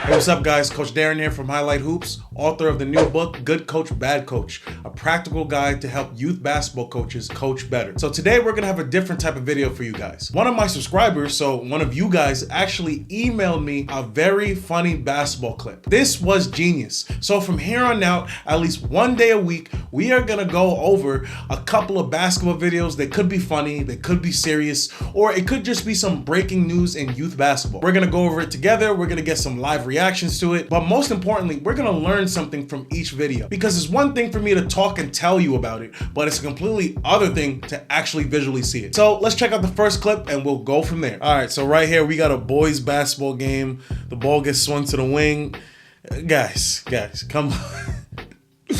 Hey, what's up, guys? Coach Darren here from Highlight Hoops, author of the new book, Good Coach, Bad Coach, a practical guide to help youth basketball coaches coach better. So today we're gonna have a different type of video for you guys. One of my subscribers, so one of you guys, actually emailed me a very funny basketball clip. This was genius. So from here on out, at least one day a week, we are gonna go over a couple of basketball videos. They could be funny, they could be serious, or it could just be some breaking news in youth basketball. We're gonna go over it together. We're gonna get some live reactions to it, but most importantly, we're gonna learn something from each video, because it's one thing for me to talk and tell you about it, but it's a completely other thing to actually visually see it. So let's check out the first clip and we'll go from there. All right, so right here we got a boys basketball game. The ball gets swung to the wing. Guys, come on.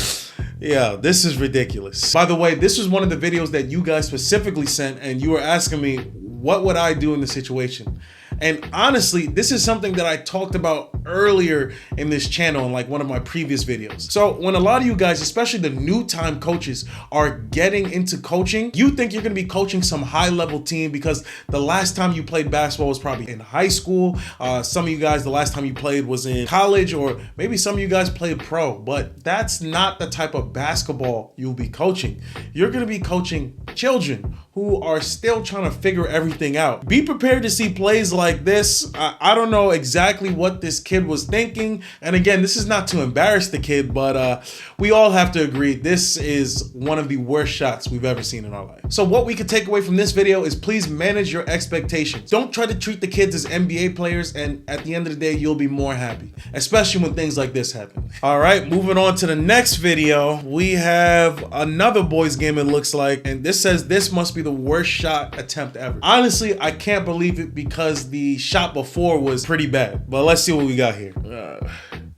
Yeah, this is ridiculous. By the way, this was one of the videos that you guys specifically sent, and you were asking me, what would I do in the situation? And honestly, this is something that I talked about earlier in this channel in like one of my previous videos. So when a lot of you guys, especially the new time coaches, are getting into coaching, you think you're gonna be coaching some high level team because the last time you played basketball was probably in high school. Some of you guys, the last time you played was in college, or maybe some of you guys played pro, but that's not the type of basketball you'll be coaching. You're gonna be coaching children who are still trying to figure everything out. Be prepared to see plays like this. I don't know exactly what this kid was thinking. And again, this is not to embarrass the kid, but we all have to agree this is one of the worst shots we've ever seen in our life. So what we could take away from this video is please manage your expectations. Don't try to treat the kids as NBA players, and at the end of the day, you'll be more happy, especially when things like this happen. All right, moving on to the next video. We have another boys game, it looks like, and this says this must be the worst shot attempt ever. Honestly, I can't believe it because the shot before was pretty bad, but let's see what we got here.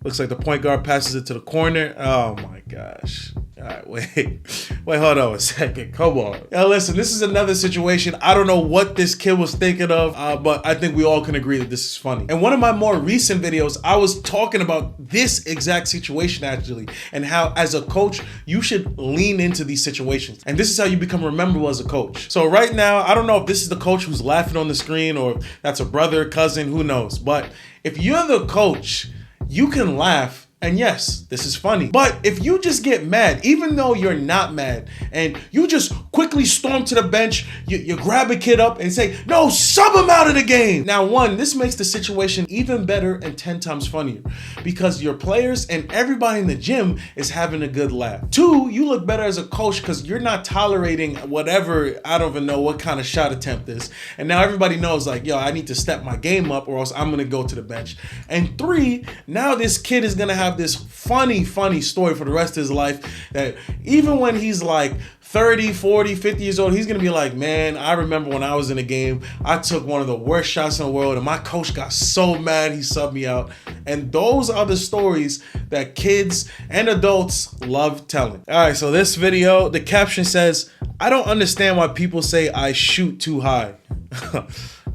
Looks like the point guard passes it to the corner. Oh my gosh. All right, wait, hold on a second. Come on. Now listen, this is another situation. I don't know what this kid was thinking of, but I think we all can agree that this is funny. In one of my more recent videos, I was talking about this exact situation actually, and how as a coach, you should lean into these situations. And this is how you become rememberable as a coach. So right now, I don't know if this is the coach who's laughing on the screen or that's a brother, cousin, who knows. But if you're the coach, you can laugh. And yes, this is funny. But if you just get mad, even though you're not mad, and you just quickly storm to the bench, you grab a kid up and say, no, sub him out of the game. Now, one, this makes the situation even better and 10 times funnier because your players and everybody in the gym is having a good laugh. Two, you look better as a coach because you're not tolerating whatever, I don't even know what kind of shot attempt this. And now everybody knows like, yo, I need to step my game up or else I'm gonna go to the bench. And three, now this kid is gonna have this funny story for the rest of his life that even when he's like 30, 40, 50 years old, he's gonna be like, man, I remember when I was in a game, I took one of the worst shots in the world and my coach got so mad he subbed me out. And those are the stories that kids and adults love telling. All right, so this video, the caption says, I don't understand why people say I shoot too high.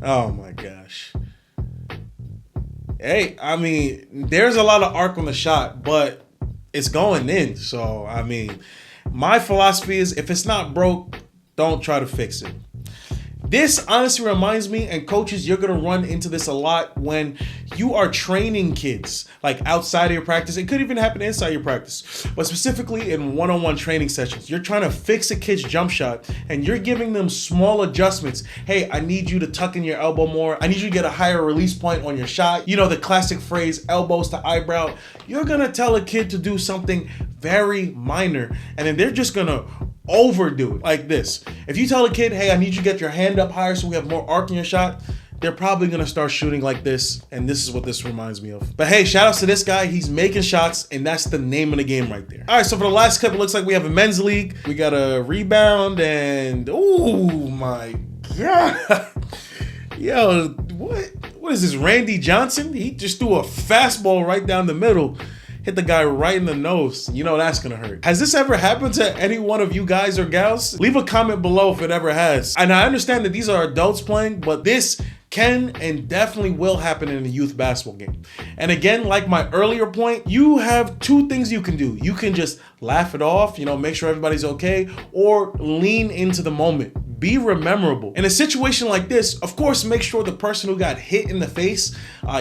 Oh my gosh. Hey, I mean, there's a lot of arc on the shot, but it's going in. So, I mean, my philosophy is if it's not broke, don't try to fix it. This honestly reminds me, and coaches, you're gonna run into this a lot when you are training kids, like outside of your practice. It could even happen inside your practice, but specifically in one-on-one training sessions. You're trying to fix a kid's jump shot and you're giving them small adjustments. Hey, I need you to tuck in your elbow more. I need you to get a higher release point on your shot. You know, the classic phrase, elbows to eyebrow. You're gonna tell a kid to do something very minor, and then they're just gonna overdo it like this. If you tell a kid, hey, I need you to get your hand up higher so we have more arc in your shot, they're probably gonna start shooting like this, and this is what this reminds me of. But hey, shout outs to this guy. He's making shots, and that's the name of the game right there. All right, so for the last clip, it looks like we have a men's league. We got a rebound, and oh my God. Yo, what is this, Randy Johnson? He just threw a fastball right down the middle. Hit the guy right in the nose. You know that's gonna hurt. Has this ever happened to any one of you guys or gals? Leave a comment below if it ever has. And I understand that these are adults playing, but this can and definitely will happen in a youth basketball game. And again, like my earlier point, you have two things you can do. You can just laugh it off, you know, make sure everybody's okay, or lean into the moment. be memorable. In a situation like this, of course, make sure the person who got hit in the face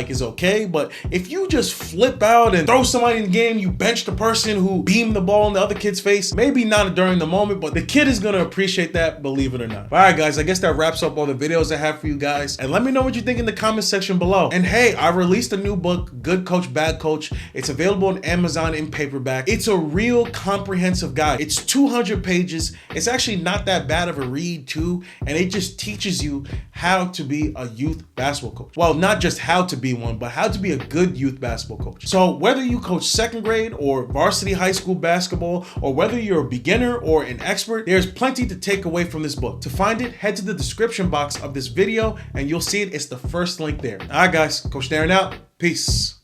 is okay. But if you just flip out and throw somebody in the game, you bench the person who beamed the ball in the other kid's face, maybe not during the moment, but the kid is gonna appreciate that, believe it or not. All right, guys, I guess that wraps up all the videos I have for you guys. And let me know what you think in the comment section below. And hey, I released a new book, Good Coach, Bad Coach. It's available on Amazon in paperback. It's a real comprehensive guide. It's 200 pages. It's actually not that bad of a read too. And it just teaches you how to be a youth basketball coach. Well, not just how to be one, but how to be a good youth basketball coach. So whether you coach second grade or varsity high school basketball, or whether you're a beginner or an expert, there's plenty to take away from this book. To find it, head to the description box of this video and you'll see it. It's the first link there. All right, guys, Coach Darren out. Peace.